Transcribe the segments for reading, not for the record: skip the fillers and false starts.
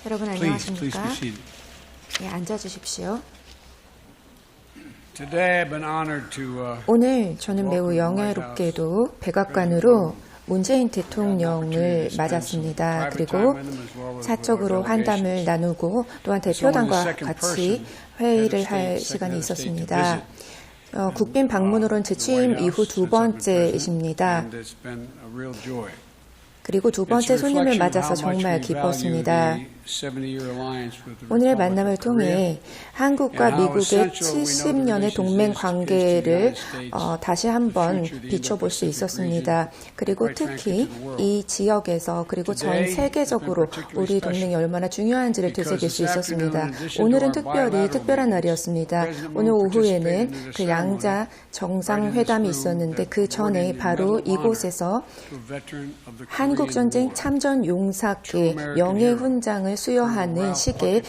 여러분 안녕하십니까? 네, 앉아주십시오. 오늘 저는 매우 영예롭게도 백악관으로 문재인 대통령을 맞았습니다. 그리고 사적으로 환담을 나누고 또한 대표단과 같이 회의를 할 시간이 있었습니다. 국빈 방문으로는 제 취임 이후 두 번째이십니다. 그리고 두 번째 손님을 맞아서 정말 기뻤습니다. 오늘의 만남을 통해 한국과 미국의 70년의 동맹 관계를 다시 한번 비춰볼 수 있었습니다. 그리고 특히 이 지역에서 그리고 전 세계적으로 우리 동맹이 얼마나 중요한지를 되새길 수 있었습니다. 오늘은 특별히 특별한 날이었습니다. 오늘 오후에는 그 양자 정상회담이 있었는데 그 전에 바로 이곳에서 한국전쟁 참전용사께 명예훈장을 수여하는 식에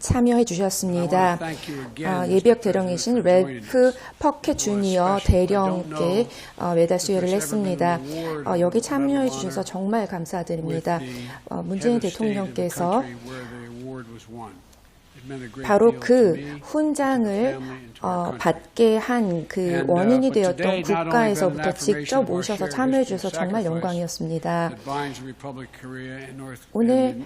참여해 주셨습니다. 예비역 대령이신 랠프 퍼켓 주니어 대령께 메달 수여를 했습니다. 여기 참여해 주셔서 정말 감사드립니다. 문재인 대통령께서 바로 그 훈장을 받게 한 그 원인이 되었던 국가에서부터 직접 오셔서 참여해 주셔서 정말 영광이었습니다. 오늘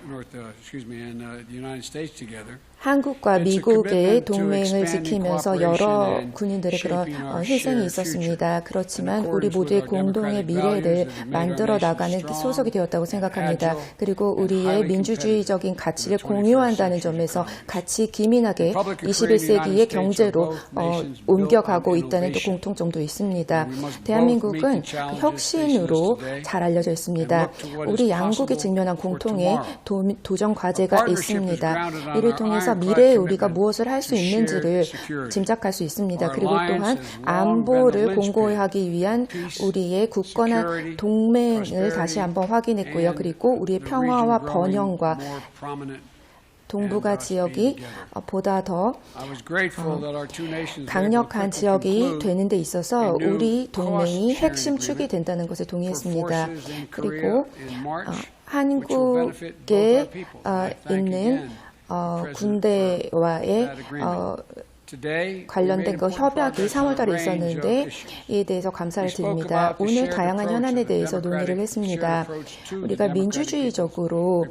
한국과 미국의 동맹을 지키면서 여러 군인들의 그런 희생이 있었습니다. 그렇지만 우리 모두의 공동의 미래를 만들어 나가는 소속이 되었다고 생각합니다. 그리고 우리의 민주주의적인 가치를 공유한다는 점에서 같이 기민하게 21세기의 경제로 옮겨가고 있다는 또 공통점도 있습니다. 대한민국은 혁신으로 잘 알려져 있습니다. 우리 양국이 직면한 공통의 도전 과제가 있습니다. 이를 통해서 미래에 우리가 무엇을 할 수 있는지를 짐작할 수 있습니다. 그리고 또한 안보를 공고히 하기 위한 우리의 굳건한 동맹을 다시 한번 확인했고요. 그리고 우리의 평화와 번영과 동북아 지역이 보다 더 강력한 지역이 되는 데 있어서 우리 동맹이 핵심 축이 된다는 것에 동의했습니다. 그리고 한국에 있는 군대와의 관련된 그 협약이 3월 달에 있었는데 이에 대해서 감사를 드립니다. 오늘 다양한 현안에 대해서 논의를 했습니다. 우리가 민주주의적으로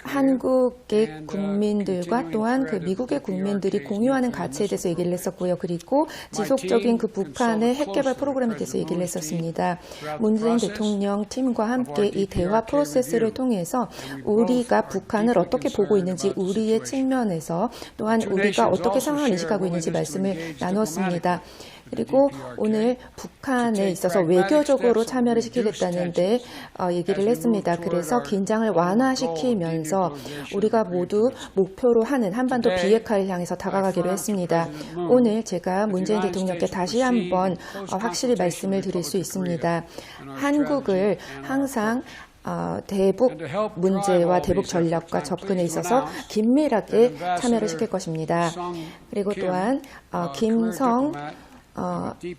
한국의 국민들과 또한 그 미국의 국민들이 공유하는 가치에 대해서 얘기를 했었고요. 그리고 지속적인 그 북한의 핵개발 프로그램에 대해서 얘기를 했었습니다. 문재인 대통령 팀과 함께 이 대화 프로세스를 통해서 우리가 북한을 어떻게 보고 있는지 우리의 측면에서 또한 우리가 어떻게 상황을 인식하고 있는지 말씀을 나눴습니다. 그리고 오늘 북한에 있어서 외교적으로 참여를 시키겠다는데 얘기를 했습니다. 그래서 긴장을 완화시키면서 우리가 모두 목표로 하는 한반도 비핵화를 향해서 다가가기로 했습니다. 오늘 제가 문재인 대통령께 다시 한번 확실히 말씀을 드릴 수 있습니다. 한국을 항상 대북 문제와 대북 전략과 접근에 있어서 긴밀하게 참여를 시킬 것입니다. 그리고 또한 김성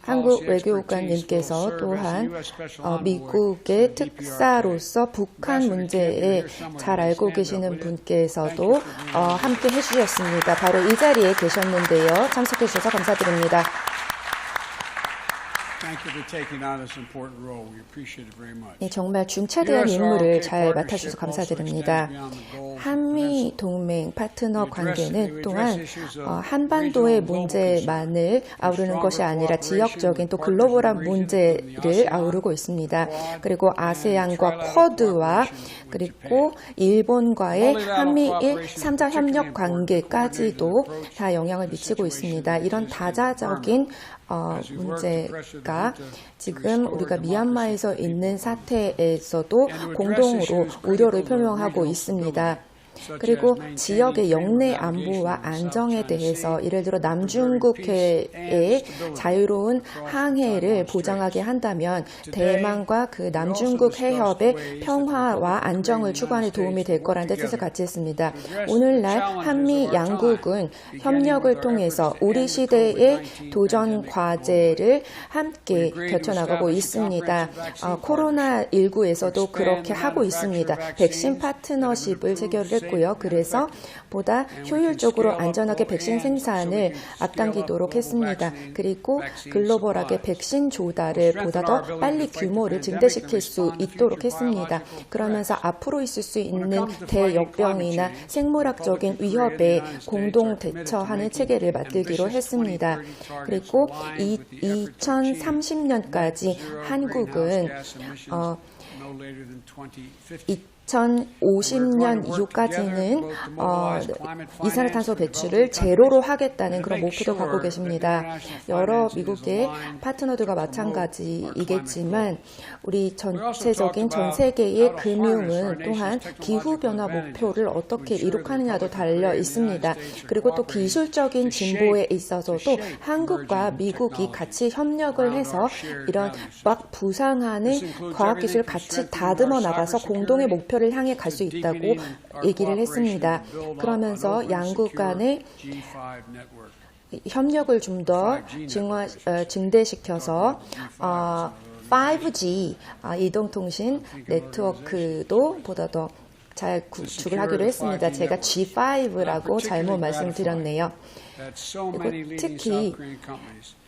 한국 외교관님께서 또한 미국의 특사로서 북한 문제에 잘 알고 계시는 분께서도 함께 해주셨습니다. 바로 이 자리에 계셨는데요. 참석해 주셔서 감사드립니다. 네, 정말 중차대한 임무를 잘 맡아주셔서 감사드립니다. 한미 동맹 파트너 관계는 또한 한반도의 문제만을 아우르는 것이 아니라 지역적인 또 글로벌한 문제를 아우르고 있습니다. 그리고 아세안과 쿼드와 그리고 일본과의 한미일 3자 협력 관계까지도 다 영향을 미치고 있습니다. 이런 다자적인 문제가 지금 우리가 미얀마에서 있는 사태에서도 공동으로 우려를 표명하고 있습니다. 그리고 지역의 영내 안보와 안정에 대해서 예를 들어 남중국해의 자유로운 항해를 보장하게 한다면 대만과 그 남중국 해협의 평화와 안정을 추구하는 데 도움이 될 거라는 뜻을 같이 했습니다. 오늘날 한미 양국은 협력을 통해서 우리 시대의 도전 과제를 함께 펼쳐나가고 있습니다. 코로나19에서도 그렇게 하고 있습니다. 백신 파트너십을 체결을 했고요. 그래서 보다 효율적으로 안전하게 백신 생산을 앞당기도록 했습니다. 그리고 글로벌하게 백신 조달을 보다 더 빨리 규모를 증대시킬 수 있도록 했습니다. 그러면서 앞으로 있을 수 있는 대역병이나 생물학적인 위협에 공동 대처하는 체계를 만들기로 했습니다. 그리고 2030년까지 한국은 2050년 이후까지는 이산화탄소 배출을 제로로 하겠다는 그런 목표도 갖고 계십니다. 여러 미국의 파트너들과 마찬가지이겠지만 우리 전체적인 전 세계의 금융은 또한 기후변화 목표를 어떻게 이룩하느냐도 달려 있습니다. 그리고 또 기술적인 진보에 있어서도 한국과 미국이 같이 협력을 해서 이런 막 부상하는 과학기술을 같이 다듬어 나가서 공동의 목표를 향해 갈 수 있다고 얘기를 했습니다. 그러면서 양국 간의 협력을 좀 더 증대시켜서 5G 이동통신 네트워크도 보다 더 잘 구축을 하기로 했습니다. 제가 G5라고 잘못 말씀드렸네요. 그리고 특히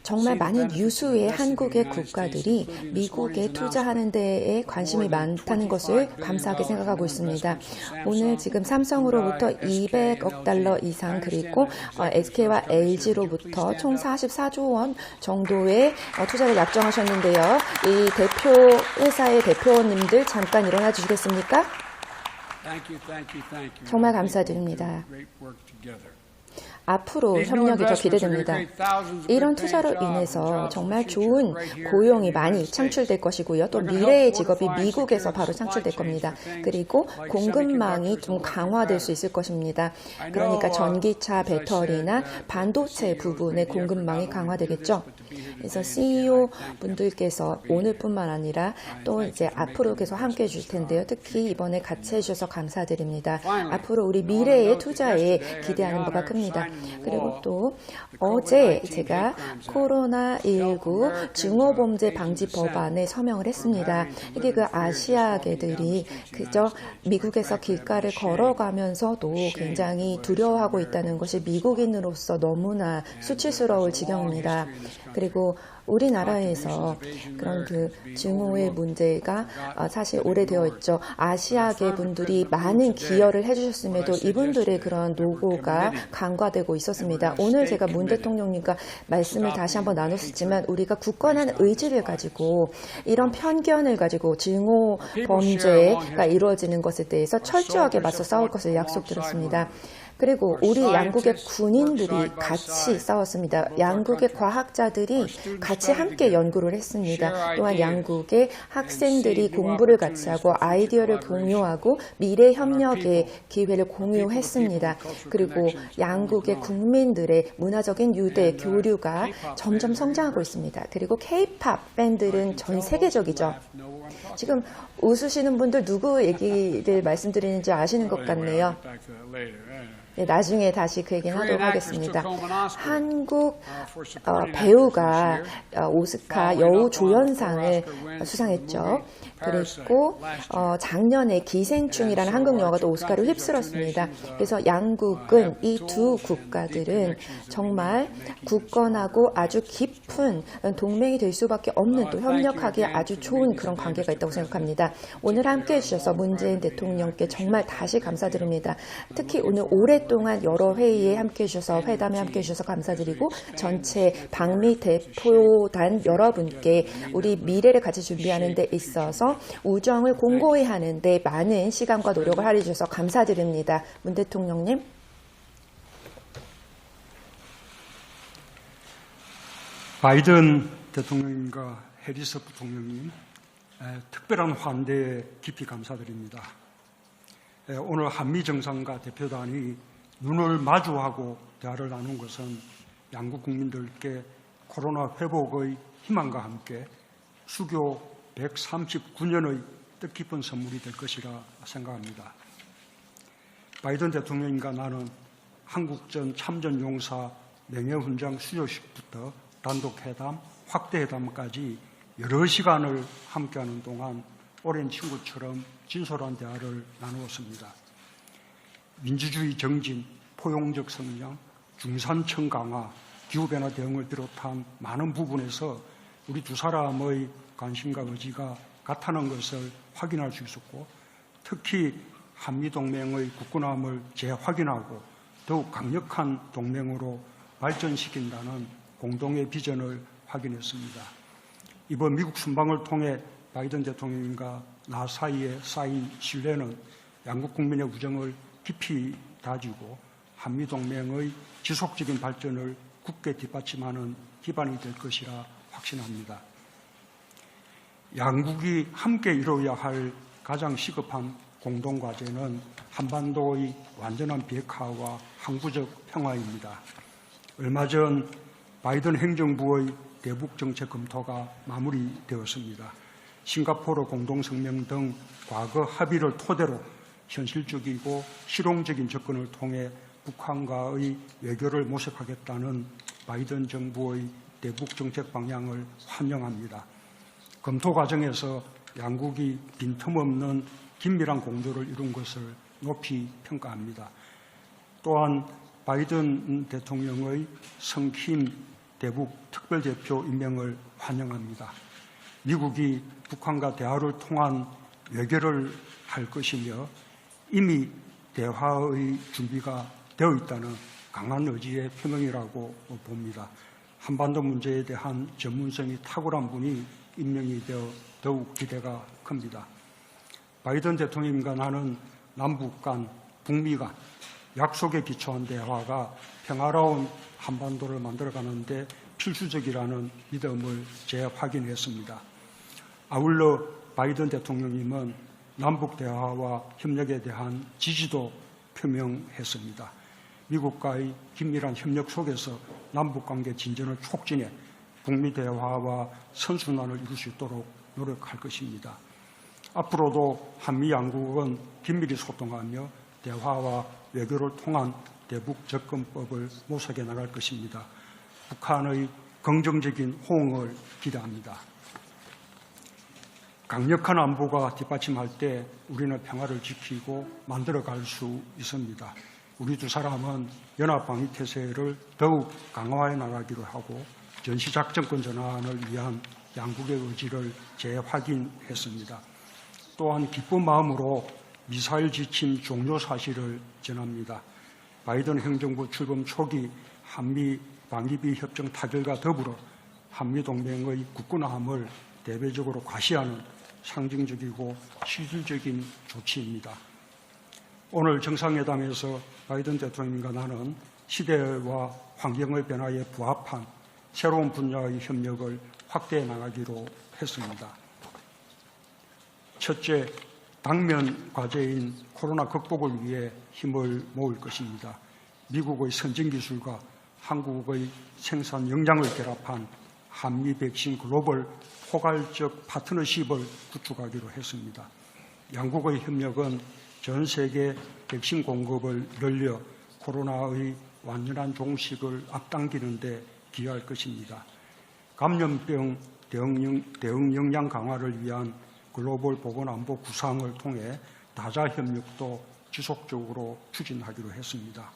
정말 많은 유수의 한국의 국가들이 미국에 투자하는 데에 관심이 많다는 것을 감사하게 생각하고 있습니다. 오늘 지금 삼성으로부터 200억 달러 이상 그리고 SK와 LG로부터 총 44조 원 정도의 투자를 약정하셨는데요. 이 대표 회사의 대표님들 잠깐 일어나 주시겠습니까? 정말 감사드립니다. 앞으로 협력이 더 기대됩니다. 이런 투자로 인해서 정말 좋은 고용이 많이 창출될 것이고요. 또 미래의 직업이 미국에서 바로 창출될 겁니다. 그리고 공급망이 좀 강화될 수 있을 것입니다. 그러니까 전기차, 배터리나 반도체 부분의 공급망이 강화되겠죠. 그래서 CEO 분들께서 오늘뿐만 아니라 또 이제 앞으로 계속 함께 해주실 텐데요. 특히 이번에 같이 해주셔서 감사드립니다. 앞으로 우리 미래의 투자에 기대하는 바가 큽니다. 그리고 또 어제 제가 코로나19 증오범죄 방지 법안에 서명을 했습니다. 이게 그 아시아계들이 그저 미국에서 길가를 걸어가면서도 굉장히 두려워하고 있다는 것이 미국인으로서 너무나 수치스러울 지경입니다. 그리고 우리나라에서 그런 그 증오의 문제가 사실 오래되어 있죠. 아시아계 분들이 많은 기여를 해주셨음에도 이분들의 그런 노고가 간과되고 있었습니다. 오늘 제가 문 대통령님과 말씀을 다시 한번 나눴었지만 우리가 굳건한 의지를 가지고 이런 편견을 가지고 증오 범죄가 이루어지는 것에 대해서 철저하게 맞서 싸울 것을 약속드렸습니다. 그리고 우리 양국의 군인들이 같이 싸웠습니다. 양국의 과학자들이 같이 함께 연구를 했습니다. 또한 양국의 학생들이 공부를 같이 하고 아이디어를 공유하고 미래 협력의 기회를 공유했습니다. 그리고 양국의 국민들의 문화적인 유대, 교류가 점점 성장하고 있습니다. 그리고 K-팝 밴들은 전 세계적이죠. 지금 웃으시는 분들 누구 얘기를 말씀드리는지 아시는 것 같네요. 네, 나중에 다시 그 얘기는 하도록 하겠습니다. 한국 배우가 오스카 여우조연상을 수상했죠. 그리고 작년에 기생충이라는 한국 영화도 오스카를 휩쓸었습니다. 그래서 양국은 이 두 국가들은 정말 굳건하고 아주 깊은 동맹이 될 수밖에 없는 또 협력하기에 아주 좋은 그런 관계가 있다고 생각합니다. 오늘 함께해 주셔서 문재인 대통령께 정말 다시 감사드립니다. 특히 오늘 오랫동안 여러 회의에 함께해 주셔서 회담에 함께해 주셔서 감사드리고 전체 방미 대표단 여러분께 우리 미래를 같이 준비하는 데 있어서 우정을 공고히 하는 데 많은 시간과 노력을 할애해 주셔서 감사드립니다. 문 대통령님. 바이든 대통령님과 해리스 부통령님 특별한 환대에 깊이 감사드립니다. 오늘 한미 정상과 대표단이 눈을 마주하고 대화를 나눈 것은 양국 국민들께 코로나 회복의 희망과 함께 수교 139년의 뜻깊은 선물이 될 것이라 생각합니다. 바이든 대통령님과 나는 한국전 참전용사 명예훈장 수여식부터 단독회담, 확대회담까지 여러 시간을 함께하는 동안 오랜 친구처럼 진솔한 대화를 나누었습니다. 민주주의 정진, 포용적 성장, 중산층 강화, 기후변화 대응을 비롯한 많은 부분에서 우리 두 사람의 관심과 의지가 같다는 것을 확인할 수 있었고, 특히 한미동맹의 굳건함을 재확인하고 더욱 강력한 동맹으로 발전시킨다는 공동의 비전을 확인했습니다. 이번 미국 순방을 통해 바이든 대통령과 나 사이에 쌓인 신뢰는 양국 국민의 우정을 깊이 다지고 한미동맹의 지속적인 발전을 굳게 뒷받침하는 기반이 될 것이라 확신합니다. 양국이 함께 이루어야 할 가장 시급한 공동과제는 한반도의 완전한 비핵화와 항구적 평화입니다. 얼마 전 바이든 행정부의 대북 정책 검토가 마무리되었습니다. 싱가포르 공동성명 등 과거 합의를 토대로 현실적이고 실용적인 접근을 통해 북한과의 외교를 모색하겠다는 바이든 정부의 대북 정책 방향을 환영합니다. 검토 과정에서 양국이 빈틈없는 긴밀한 공조를 이룬 것을 높이 평가합니다. 또한 바이든 대통령의 성킴 대북 특별대표 임명을 환영합니다. 미국이 북한과 대화를 통한 외교를 할 것이며 이미 대화의 준비가 되어 있다는 강한 의지의 표명이라고 봅니다. 한반도 문제에 대한 전문성이 탁월한 분이 임명이 되어 더욱 기대가 큽니다. 바이든 대통령과 나는 남북 간, 북미 간 약속에 기초한 대화가 평화로운 한반도를 만들어가는 데 필수적이라는 믿음을 재확인했습니다. 아울러 바이든 대통령님은 남북 대화와 협력에 대한 지지도 표명했습니다. 미국과의 긴밀한 협력 속에서 남북관계 진전을 촉진해 북미 대화와 선순환을 이룰 수 있도록 노력할 것입니다. 앞으로도 한미 양국은 긴밀히 소통하며 대화와 외교를 통한 대북 접근법을 모색해 나갈 것입니다. 북한의 긍정적인 호응을 기대합니다. 강력한 안보가 뒷받침할 때 우리는 평화를 지키고 만들어갈 수 있습니다. 우리 두 사람은 연합방위태세를 더욱 강화해 나가기로 하고 전시작전권 전환을 위한 양국의 의지를 재확인했습니다. 또한 기쁜 마음으로 미사일 지침 종료 사실을 전합니다. 바이든 행정부 출범 초기 한미 방위비 협정 타결과 더불어 한미 동맹의 굳건함을 대대적으로 과시하는 상징적이고 실질적인 조치입니다. 오늘 정상회담에서 바이든 대통령과 나는 시대와 환경의 변화에 부합한 새로운 분야의 협력을 확대해 나가기로 했습니다. 첫째, 당면 과제인 코로나 극복을 위해 힘을 모을 것입니다. 미국의 선진기술과 한국의 생산 역량을 결합한 한미 백신 글로벌 포괄적 파트너십을 구축하기로 했습니다. 양국의 협력은 전 세계 백신 공급을 늘려 코로나의 완전한 종식을 앞당기는 데 기여할 것입니다. 감염병 대응 역량 강화를 위한 글로벌 보건안보 구상을 통해 다자 협력도 지속적으로 추진하기로 했습니다.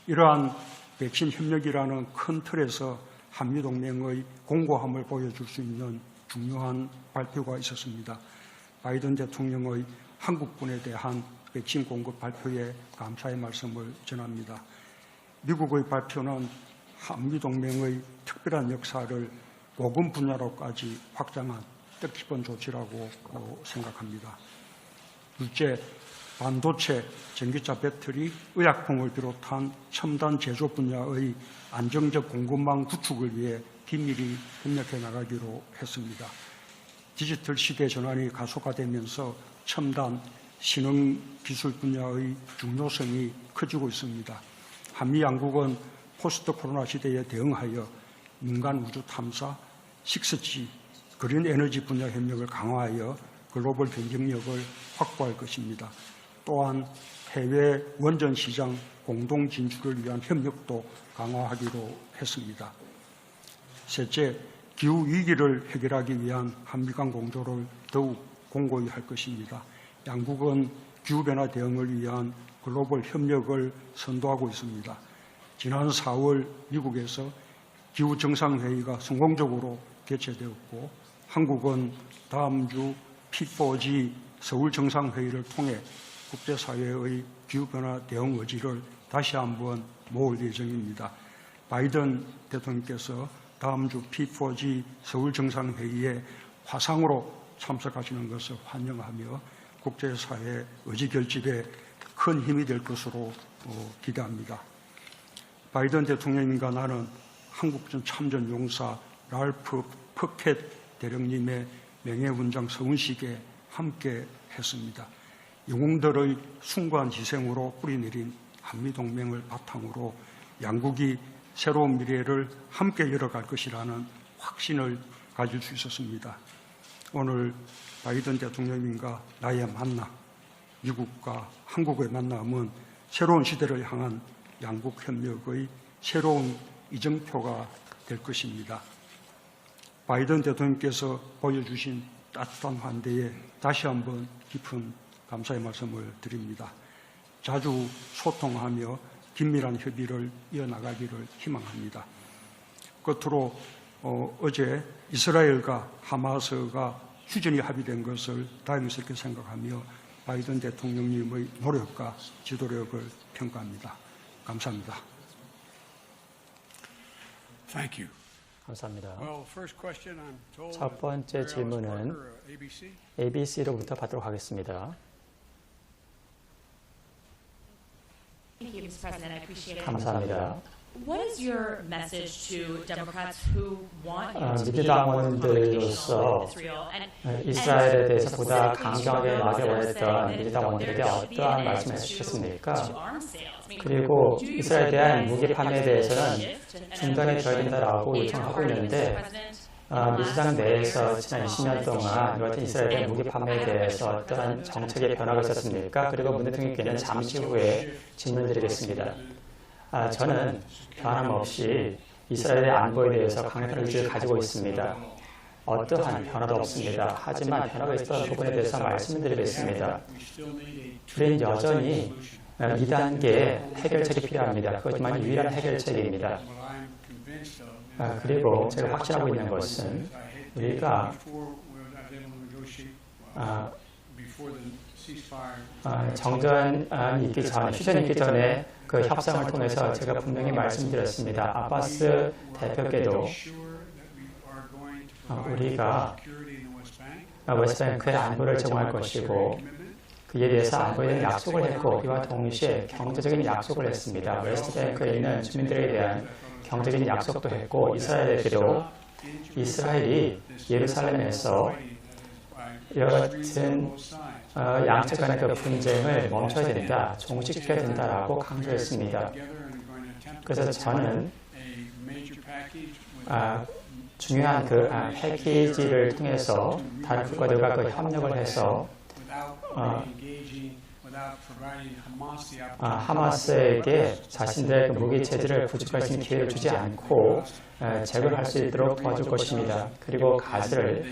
이러한 백신 협력이라는 큰 틀에서 한미동맹의 공고함을 보여줄 수 있는 중요한 발표가 있었습니다. 바이든 대통령의 한국군에 대한 백신 공급 발표에 감사의 말씀을 전합니다. 미국의 발표는 한미동맹의 특별한 역사를 보건 분야로까지 확장한 뜻깊은 조치라고 생각합니다. 둘째, 반도체, 전기차 배터리, 의약품을 비롯한 첨단 제조 분야의 안정적 공급망 구축을 위해 긴밀히 협력해 나가기로 했습니다. 디지털 시대 전환이 가속화되면서 첨단 신흥 기술 분야의 중요성이 커지고 있습니다. 한미 양국은 포스트 코로나 시대에 대응하여 민간 우주 탐사, 6G, 그린 에너지 분야 협력을 강화하여 글로벌 경쟁력을 확보할 것입니다. 또한 해외 원전 시장 공동 진출을 위한 협력도 강화하기로 했습니다. 셋째, 기후 위기를 해결하기 위한 한미 간 공조를 더욱 공고히 할 것입니다. 양국은 기후변화 대응을 위한 글로벌 협력을 선도하고 있습니다. 지난 4월 미국에서 기후정상회의가 성공적으로 개최되었고 한국은 다음 주 P4G 서울정상회의를 통해 국제사회의 기후변화 대응 의지를 다시 한번 모을 예정입니다. 바이든 대통령께서 다음 주 P4G 서울정상회의에 화상으로 참석하시는 것을 환영하며 국제사회 의지결집에 큰 힘이 될 것으로 기대합니다. 바이든 대통령님과 나는 한국전 참전용사 랄프 퍼켓 대령님의 명예훈장 서훈식에 함께 했습니다. 영웅들의 숭고한 희생으로 뿌리내린 한미동맹을 바탕으로 양국이 새로운 미래를 함께 열어갈 것이라는 확신을 가질 수 있었습니다. 오늘 바이든 대통령님과 나의 만남, 미국과 한국의 만남은 새로운 시대를 향한 양국 협력의 새로운 이정표가 될 것입니다. 바이든 대통령께서 보여주신 따뜻한 환대에 다시 한번 깊은 감사의 말씀을 드립니다. 자주 소통하며 긴밀한 협의를 이어나가기를 희망합니다. 끝으로 어제 이스라엘과 하마스가 휴전이 합의된 것을 다행스럽게 생각하며 바이든 대통령님의 노력과 지도력을 평가합니다. 감사합니다. Thank you. 감사합니다. Well, first question I'm told 첫 번째 질문은 ABC. ABC로부터 받도록 하겠습니다. Thank you, Mr. President. I appreciate it. 감사합니다. What is your message to Democrats who want you to be 민주당원들로서 Israel? And 이스라엘에 대해서 보다 강경하게 나아가려던 민주당원들에게 어떠한 말씀을 해주셨습니까? to arms sales. I mean, 그리고 do you 이스라엘에 대한 무기 판매에 대해서는 shift and 중단이 되어야 된다라고 aid 요청하고 party, Mr. 있는데 President? 민주당 내에서 지난 20년 동안 이같은 이스라엘의 무기 판매에 대해서 어떠한 정책의 변화가 있었습니까? 그리고 문 대통령께는 잠시 후에 질문드리겠습니다. 저는 변함없이 이스라엘의 안보에 대해서 강력한 의지를 가지고 있습니다. 어떠한 변화도 없습니다. 하지만 변화가 있었던 부분에 대해서 말씀드리겠습니다. 우리는 여전히 2단계의 해결책이 필요합니다. 그렇지만 유일한 해결책입니다. 그리고 제가 확신하고 있는 것은 우리가 정전이 있기 전에, 휴전이 있기 전에 그 협상을 통해서 제가 분명히 말씀드렸습니다. 아바스 대표께도 우리가 웨스트뱅크의 안보를 제공할 것이고 그에 대해서 안보에 대한 약속을 했고 이와 동시에 경제적인 약속을 했습니다. 웨스트뱅크에 있는 주민들에 대한 경제적인 약속도 했고 이스라엘에게도 이스라엘이 예루살렘에서 이와 같은 양측 간의 그 분쟁을 멈춰야 된다, 종식시켜야 된다라고 강조했습니다. 그래서 저는 중요한 그 패키지를 통해서 다른 국가들과 그 협력을 해서 하마스에게 자신들의 그 무기 체제를 구축할 수 있는 기회를 주지 않고 재건할 수 있도록 도와줄 것입니다. 그리고 가즈를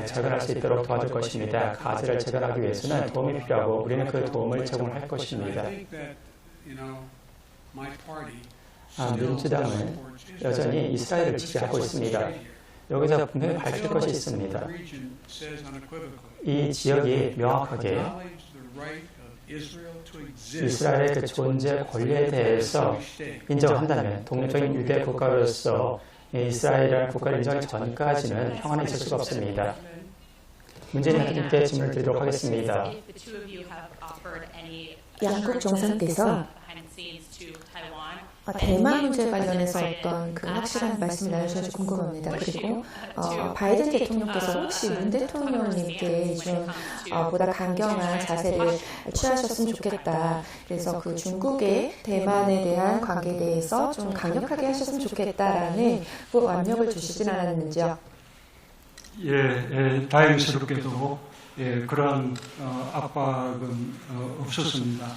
재건할 수 있도록 도와줄 것입니다. 가즈를 재건하기 위해서는 도움이 필요하고 우리는 그 도움을 제공할 것입니다. 민주당은 여전히 이스라엘을 지지하고 있습니다. 여기서 분명히 밝힐 것이 있습니다. 이 지역이 명확하게 이스라엘의 그 존재 권리에 대해서 인정한다면 독립적인 유대 국가로서 이스라엘이라는 국가를 인정하기 전까지는 평화는 있을 수가 없습니다. 문재인 대통령께 질문을 드리도록 하겠습니다. 양국 정상께서 대만 문제 관련해서 어떤 그 확실한 말씀을 나누셔서 궁금합니다. 그리고 바이든 대통령께서 혹시 문 대통령님께 좀 보다 강경한 자세를 취하셨으면 좋겠다. 그래서 그 중국의 대만에 대한 관계에 대해서 좀 강력하게 하셨으면 좋겠다라는 그 완력을 주시진 않았는지요? 다행스럽게도 그러한 압박은 없었습니다.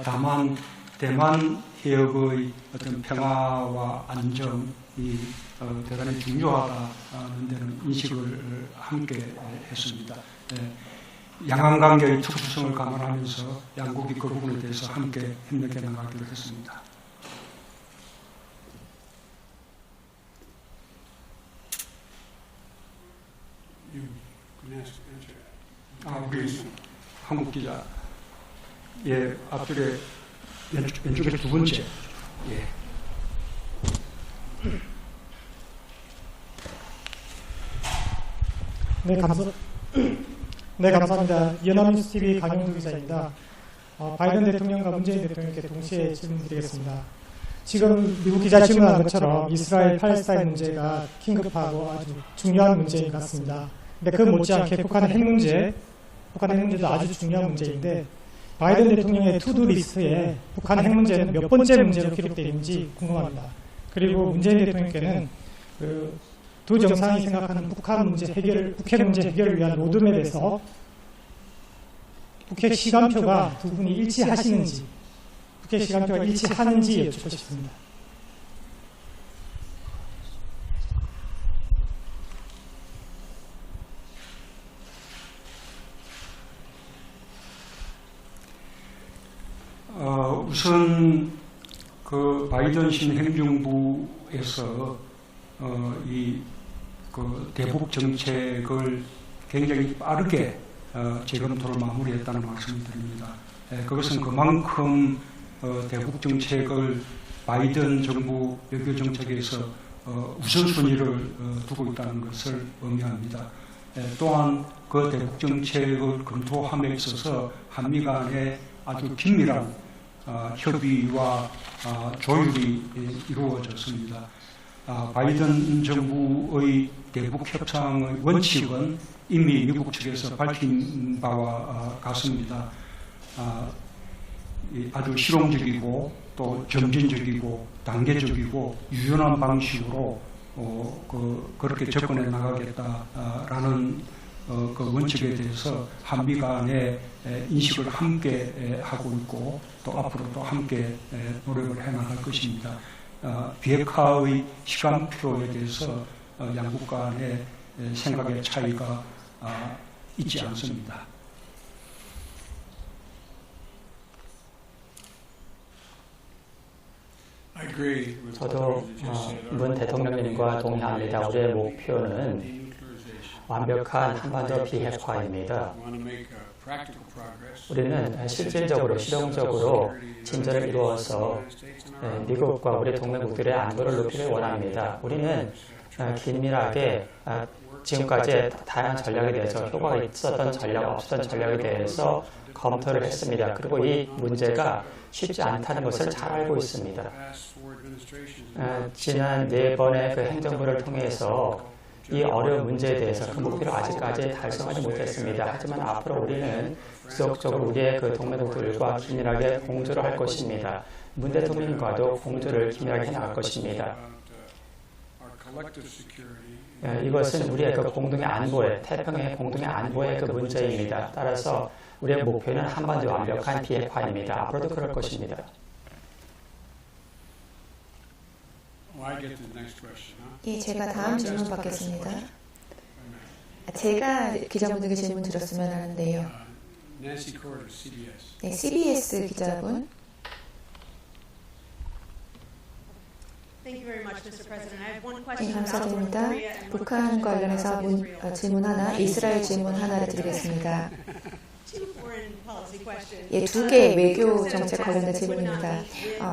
다만 대만 해역의 어떤 평화와 안정이 대단히 중요하다는 데는 인식을 함께 했습니다. 양안 관계의 특수성을 감안하면서 양국이 그 부분에 대해서 함께 협력해 나가기로 했습니다. You can answer that. 우리 한국 기자, 예, 앞쪽에 왼쪽에 두 번째, 예. 네, 감사합니다. 연합뉴스 TV 강영두 기자입니다. 바이든 대통령과 문재인 대통령께 동시에 질문드리겠습니다. 지금 미국 기자 질문한 것처럼 이스라엘 팔레스타인 문제가 긴급하고 아주 중요한 문제인 것 같습니다. 근데 그 못지않게 북한 핵 문제도 아주 중요한 문제인데 바이든 대통령의 투두 리스트에 북한 핵 문제는 몇 번째 문제로 기록되어 있는지 궁금합니다. 그리고 문재인 대통령께는 두 정상이 생각하는 북핵 문제 해결을 위한 로드맵에서 북핵 시간표가 두 분이 일치하시는지, 북핵 시간표가 일치하는지 여쭙고 싶습니다. 우선 그 바이든 신행정부에서 그 대북 정책을 굉장히 빠르게 재검토를 마무리했다는 말씀을 드립니다. 그것은 그만큼 대북 정책을 바이든 정부 외교 정책에서 우선순위를 두고 있다는 것을 의미합니다. 또한 그 대북 정책을 검토함에 있어서 한미 간에 아주 긴밀한 협의와 조율이 이루어졌습니다. 바이든 정부의 대북 협상의 원칙은 이미 미국 측에서 밝힌 바와 같습니다. 아주 실용적이고 또 점진적이고 단계적이고 유연한 방식으로 그렇게 접근해 나가겠다라는 그 원칙에 대해서 한미 간의 인식을 함께 하고 있고 또 앞으로도 함께 노력을 해 나갈 것입니다. 비핵화의 시간표에 대해서 양국 간의 생각의 차이가 있지 않습니다. 저도 문 대통령님과 동의합니다. 우리의 목표는 완벽한 한반도 비핵화입니다. 우리는 실질적으로, 실용적으로 진전을 이루어서 미국과 우리 동맹국들의 안보를 높이길 원합니다. 우리는 긴밀하게 지금까지 다양한 전략에 대해서 효과가 있었던 전략, 없었던 전략에 대해서 검토를 했습니다. 그리고 이 문제가 쉽지 않다는 것을 잘 알고 있습니다. 지난 4번의 그 행정부를 통해서 이 어려운 문제에 대해서 그 목표를 아직까지 달성하지 못했습니다. 하지만 앞으로 우리는 지속적으로 우리의 그 동맹국들과 긴밀하게 공조를 할 것입니다. 문 대통령과도 공조를 긴밀하게 해나갈 것입니다. 이것은 우리의 그 공동의 안보의, 태평양의 공동의 안보의 그 문제입니다. 따라서 우리의 목표는 한반도의 완벽한 비핵화입니다. 앞으로도 그럴 것입니다. 예, 제가 다음 질문 받겠습니다. 제가 기자분들께 질문 드렸으면 하는데요. 네, CBS 기자분. 네, 감사드립니다. 북한 관련해서 질문 하나, 이스라엘 질문 하나를 드리겠습니다. 예, 2개 외교 정책 관련된 질문입니다.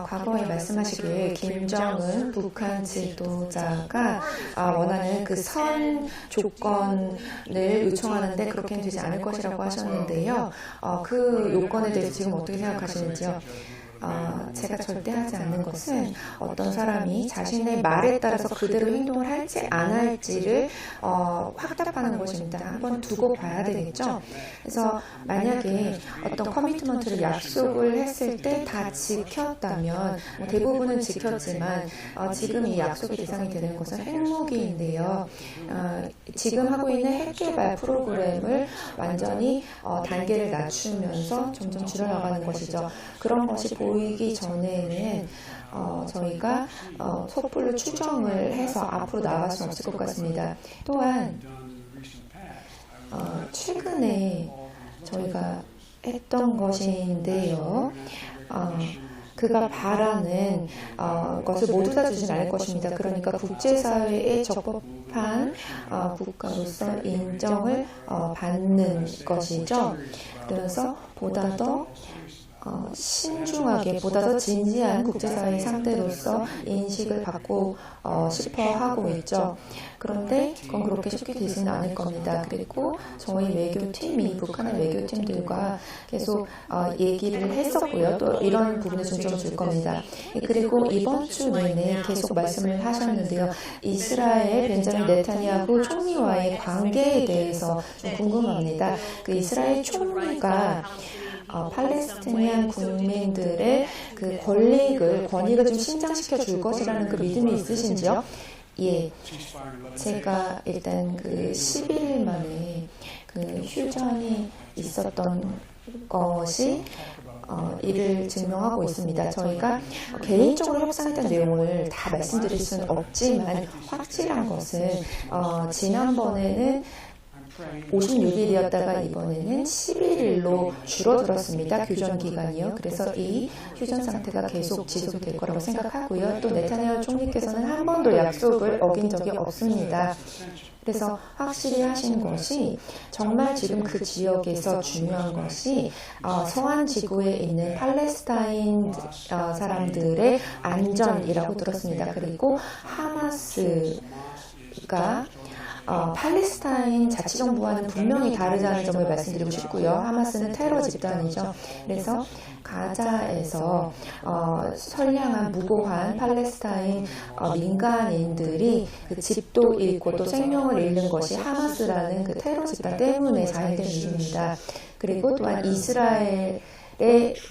과거에 말씀하시길 김정은 북한 지도자가 원하는 그 선 조건을 요청하는데 그렇게는 되지 않을 것이라고 하셨는데요. 그 요건에 대해서 지금 어떻게 생각하시는지요? 제가 절대 하지 않는 것은 어떤 사람이 자신의 말에 따라서 그대로 행동을 할지 안 할지를 확답하는 것입니다. 한번 두고 봐야 되겠죠. 그래서 만약에 어떤 커미트먼트를 약속을 했을 때 다 지켰다면 대부분은 지켰지만 지금 이 약속의 대상이 되는 것은 핵무기인데요. 지금 하고 있는 핵개발 프로그램을 완전히 단계를 낮추면서 점점 줄여나가는 것이죠. 그런 것이 보이기 전에는 저희가 섣불로 추정을 해서 앞으로 나아갈 수는 없을 것 같습니다. 또한 최근에 저희가 했던 것인데요. 그가 바라는 것을 모두 다 주진 않을 것입니다. 그러니까 국제사회에 적법한 국가로서 인정을 받는 것이죠. 그래서 보다 더 신중하게, 보다 더 진지한 국제사회 상대로서 인식을 받고 싶어 하고 있죠. 그런데 그건 그렇게 쉽게 되지는 않을 겁니다. 그리고 저희 외교팀이 북한의 외교팀들과 계속 얘기를 했었고요. 또 이런 부분에 중점을 줄 겁니다. 그리고 이번 주 내내 계속 말씀을 하셨는데요. 이스라엘 벤자민 네타냐후 총리와의 관계에 대해서 좀 궁금합니다. 그 이스라엘 총리가 팔레스티니안 국민들의 그 권익을 좀 신장시켜 줄 것이라는 그 믿음이 있으신지요? 예. 제가 일단 그 10일 만에 그 휴전이 있었던 것이 이를 증명하고 있습니다. 저희가 개인적으로 협상했던 내용을 다 말씀드릴 수는 없지만 확실한 것은 지난번에는 56일이었다가 이번에는 11일로 줄어들었습니다. 휴전 기간이요. 그래서 이 휴전 상태가 계속 지속될 거라고 생각하고요. 또 네타냐후 총리께서는 한 번도 약속을 어긴 적이 없습니다. 그래서 확실히 하신 것이 정말 지금 그 지역에서 중요한 것이 서한 지구에 있는 팔레스타인 사람들의 안전이라고 들었습니다. 그리고 하마스가 팔레스타인 자치정부와는 분명히 다르다는 점을 말씀드리고 싶고요. 하마스는 테러 집단이죠. 그래서 가자에서 선량한 무고한 팔레스타인 민간인들이 그 집도 잃고 또 생명을 잃는 것이 하마스라는 그 테러 집단 때문에 자행된 일입니다. 그리고 또한 이스라엘에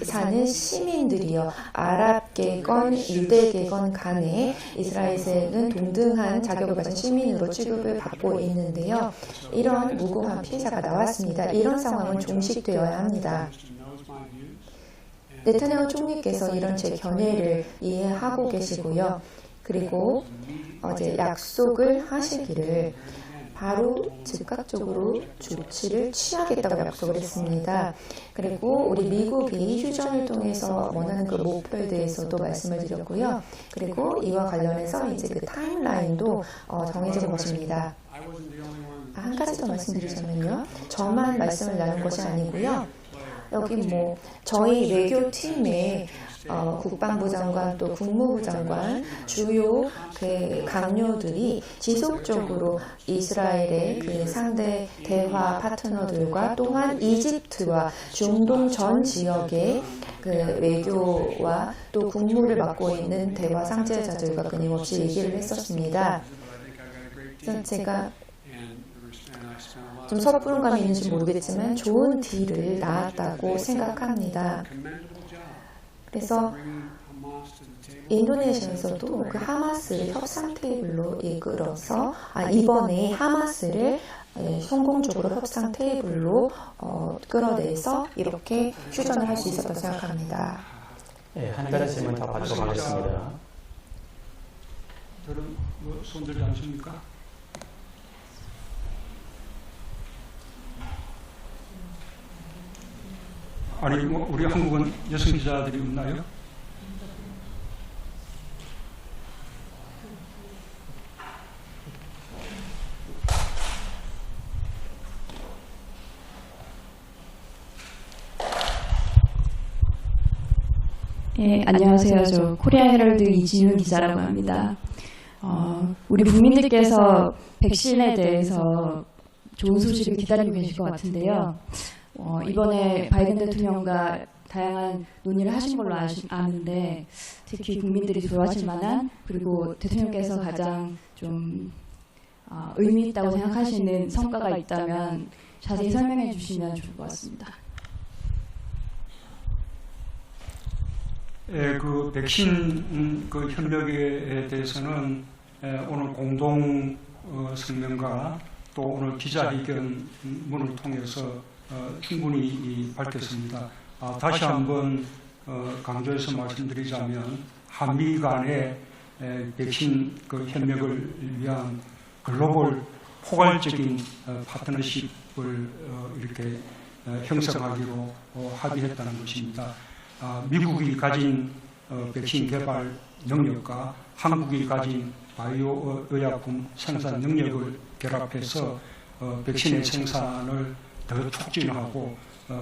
사는 시민들이요. 아랍계건, 유대계건 간에 이스라엘에는 동등한 자격을 가진 시민으로 취급을 받고 있는데요. 이런 무고한 피해자가 나왔습니다. 이런 상황은 종식되어야 합니다. 네타냐후 총리께서 이런 제 견해를 이해하고 계시고요. 그리고 어제 약속을 하시기를 바로 즉각적으로 조치를 취하겠다고 약속을 했습니다. 그리고 우리 미국이 휴전을 통해서 원하는 그 목표에 대해서도 말씀을 드렸고요. 그리고 이와 관련해서 이제 그 타임라인도 정해진 것입니다. 한 가지 더 말씀드리자면요. 저만 말씀을 나눈 것이 아니고요. 여기 뭐 저희 외교팀의 국방부 장관 또 국무부 장관 주요 그 강요들이 지속적으로 이스라엘의 그 상대 대화 파트너들과 또한 이집트와 중동 전 지역의 그 외교와 또 국무를 맡고 있는 대화 상제자들과 끊임없이 얘기를 했었습니다. 그래서 제가 좀 섣부른 감이 있는지 모르겠지만 좋은 딜을 낳았다고 생각합니다. 그래서 인도네시아에서도 그 하마스를 협상 테이블로 이끌어서 이번에 하마스를 성공적으로 협상 테이블로 끌어내서 이렇게 휴전을 할 수 있었다고 생각합니다. 네, 한 가지 질문 더 받도록 하겠습니다. 다른 손 들지 않습니까? 아니, 우리 한국은 여성 기자들이 없나요? 예, 안녕하세요. 저 코리아 헤럴드 이진훈 기자라고 합니다. 우리 국민들께서 백신에 대해서 좋은 소식을 기다리고 계실 것 같은데요. 이번에 바이든 대통령과 다양한 논의를 하신 걸로 아는데 특히 국민들이 좋아하실 만한 그리고 대통령께서 가장 좀 의미 있다고 생각하시는 성과가 있다면 자세히 설명해 주시면 좋을 것 같습니다. 그 백신 그 협력에 대해서는 오늘 공동 성명과 또 오늘 기자회견문을 통해서 충분히 밝혔습니다. 다시 한번 강조해서 말씀드리자면 한미 간의 백신 그 협력을 위한 글로벌 포괄적인 파트너십을 이렇게 형성하기로 합의했다는 것입니다. 미국이 가진 백신 개발 능력과 한국이 가진 바이오 의약품 생산 능력을 결합해서 백신의 생산을 더 촉진하고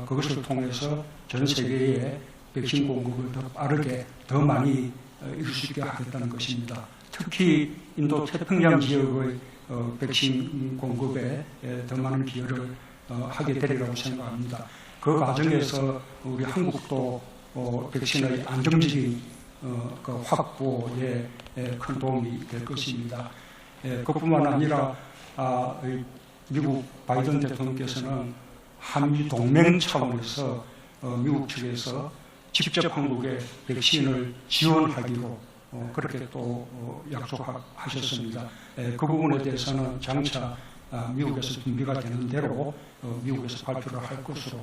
그것을 통해서 전 세계에 백신 공급을 더 빠르게 더 많이 이룰 수 있게 하겠다는 것입니다. 특히 인도 태평양 지역의 백신 공급에 더 많은 기여를 하게 되리라고 생각합니다. 그 과정에서 우리 한국도 백신의 안정적인 그 확보에 큰 도움이 될 것입니다. 그뿐만 아니라 미국 바이든 대통령께서는 한미 동맹 차원에서 미국 측에서 직접 한국에 백신을 지원하기로 그렇게 또 약속하셨습니다. 그 부분에 대해서는 장차 미국에서 준비가 되는 대로 미국에서 발표를 할 것으로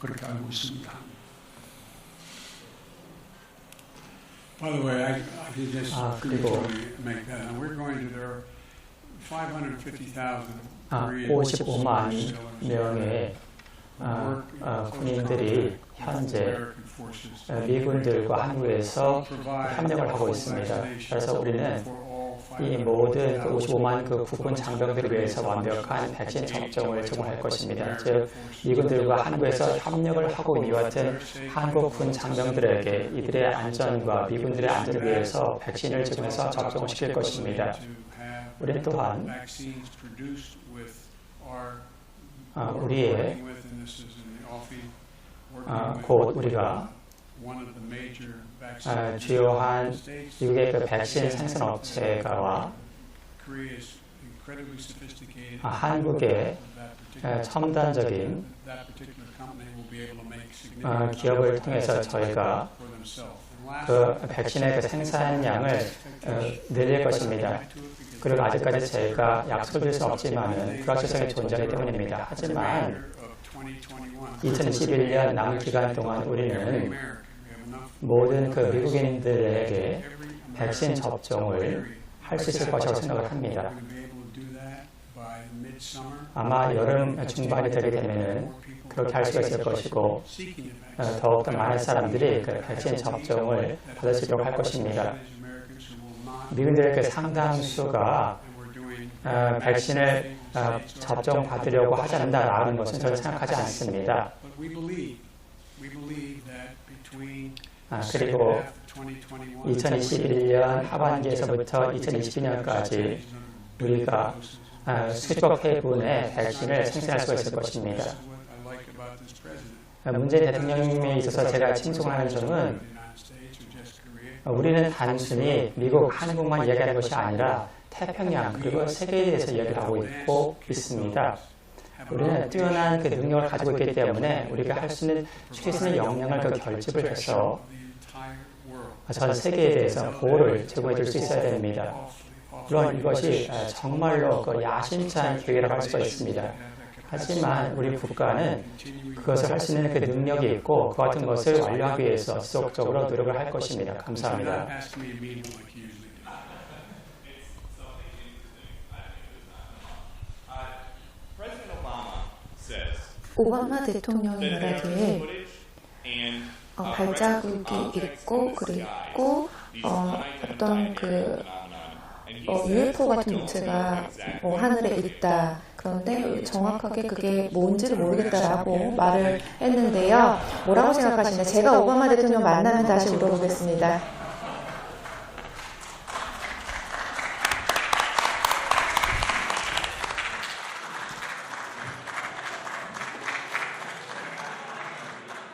그렇게 알고 있습니다. By the way, I can just 그리고 make that. And we're going to there are 550,000 55만 명의 군인들이 현재 미군들과 한국에서 협력을 하고 있습니다. 그래서 우리는 이 모든 55만 그 국군 장병들을 위해서 완벽한 백신 접종을 제공할 것입니다. 즉 미군들과 한국에서 협력을 하고 있는 이와 같은 한국군 장병들에게 이들의 안전과 미군들의 안전을 위해서 백신을 제공해서 접종을 시킬 것입니다. 우리는 또한 우리의 곧 우리가 주요한 미국의 그 백신 생산 업체가와 한국의 첨단적인 기업을 통해서 저희가 그 백신의 그 생산량을 늘릴 것입니다. 그리고 아직까지 저희가 약속을 드릴 수는 없지만은 불확실성이 존재하기 때문입니다. 하지만 2021년 남은 기간 동안 우리는 모든 그 미국인들에게 백신 접종을 할 수 있을 것이라고 생각을 합니다. 아마 여름 중반이 되게 되면은 그렇게 할 수가 있을 것이고 더욱더 많은 사람들이 그 백신 접종을 받을 수 있도록 할 것입니다. 미국인들의 그 상당수가 백신을 접종받으려고 하지 않는다라는 것은 저는 생각하지 않습니다. 그리고 2021년 하반기에서부터 2022년까지 우리가 수십억 회분의 백신을 생산할 수가 있을 것입니다. 문재인 대통령에 있어서 제가 칭송하는 점은 우리는 단순히 미국, 한국만 이야기하는 것이 아니라 태평양 그리고 세계에 대해서 이야기를 하고 있고 있습니다. 우리는 뛰어난 그 능력을 가지고 있기 때문에 우리가 할 수 있는 최선의 역량을 그 결집을 해서 전 세계에 대해서 보호를 제공해 줄 수 있어야 됩니다. 물론 이것이 정말로 그 야심찬 계획이라고 할 수가 있습니다. 하지만 우리 국가는 그것을 할 수 있는 그 능력이 있고 그 같은 것을 완료하기 위해서 지속적으로 노력을 할 것입니다. 감사합니다. 오바마 대통령이 말하기에 발자국이 있고 그리고 어떤 그 UFO 같은物체가 하늘에 있다. 그런데 정확하게 그게 뭔지를 모르겠다라고 말을 했는데요. 뭐라고 생각하시나요? 제가 오바마 대통령 만나면 다시 물어보겠습니다.